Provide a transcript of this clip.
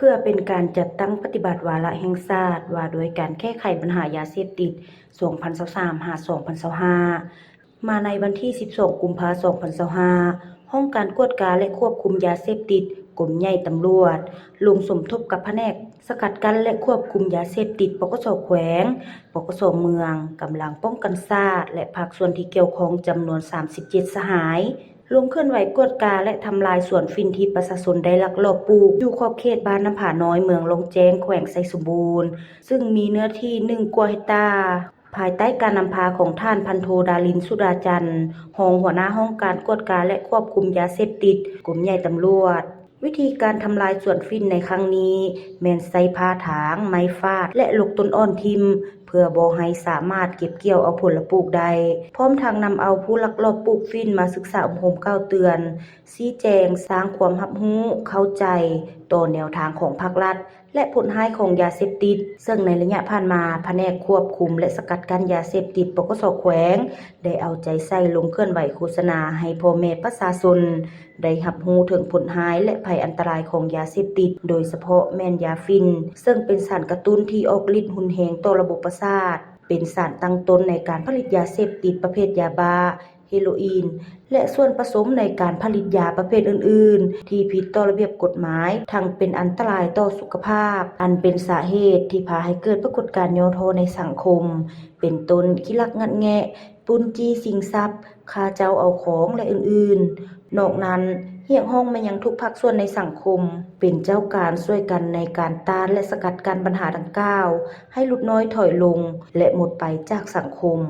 พื่อเป็นการจัดตั้งปฏิบัติวาระแห่งชาติว่าด้วยการแก้ไขปัญหายาเสพติด 2023-2025 มาในวันที่ 12 กุมภาพันธ์ 2025 ห้องการกวดกาและควบคุมยาเสพติดกรมใหญ่ตำรวจลงสมทบกับแผนกสกัดกั้นและควบคุมยาเสพติดปกส.แขวงปกส.เมืองกำลังป้องกันชาติและภาคส่วนที่เกี่ยวข้องจำนวน 37 สหายลงเคลื่อนไหวกวดกาและทำลายสวนฝิ่นที่ประชาชนได้ลักลอบปลูกอยู่ขอบเขตบ้านน้ำผาน้อยเมืองลงแจ้งแขวงไสสมบูรณ์ซึ่งมีเนื้อที่1 กว่าเฮกตาร์ภายใต้การนำพาของท่านพันโทดารินสุดาจันทร์รองหัวหน้าห้องการกวดกาและควบคุมยาเสพติดกรมใหญ่ตำรวจวิธีการทำลายสวนฝิ่นในครั้งนี้แม่นใส่ผ้าถางไม้ฟาดและลกต้นอ่อนทิ่มเพื่อบ่ให้สามารถเก็บเกี่ยวเอาผลปลูกได้พร้อมทางนำเอาผู้ลักลอบปลูกฝิ่นมาศึกษาอบรมกล่าวเตือนชี้แจงสร้างความรับรู้เข้าใจต่อแนวทางของภาครัฐและผลร้ายของยาเสพติดซึ่งในระยะผ่านมาแผนกควบคุมและสกัดกั้นยาเสพติดปกส.แขวงได้เอาใจใส่ลงเคลื่อนไหวโฆษณาให้พ่อแม่ประชาชนได้รับรู้ถึงผลร้ายและภัยอันตรายของยาเสพติดโดยเฉพาะแม่นยาฝิ่นซึ่งเป็นสารกระตุ้นที่ออกฤทธิ์รุนแรงต่อระบบประสาทเป็นสารตั้งต้นในการผลิตยาเสพติดประเภทยาบ้าเฮโรอีนและส่วนผสมในการผลิตยาประเภทอื่นๆที่ผิดต่อระเบียบกฎหมายทั้งเป็นอันตรายต่อสุขภาพอันเป็นสาเหตุที่พาให้เกิดปรากฏการณ์ย่อท้อในสังคมเป็นต้นขี้ลักงัดแงะปุ้นจี้ชิงทรัพย์ฆ่าเจ้าเอาของและอื่นๆนอกนั้นเรียกร้องมายังทุกภาคส่วนในสังคมเป็นเจ้าการช่วยกันในการต้านและสกัดกั้นปัญหาดังกล่าวให้ลดน้อยถอยลงและหมดไปจากสังคม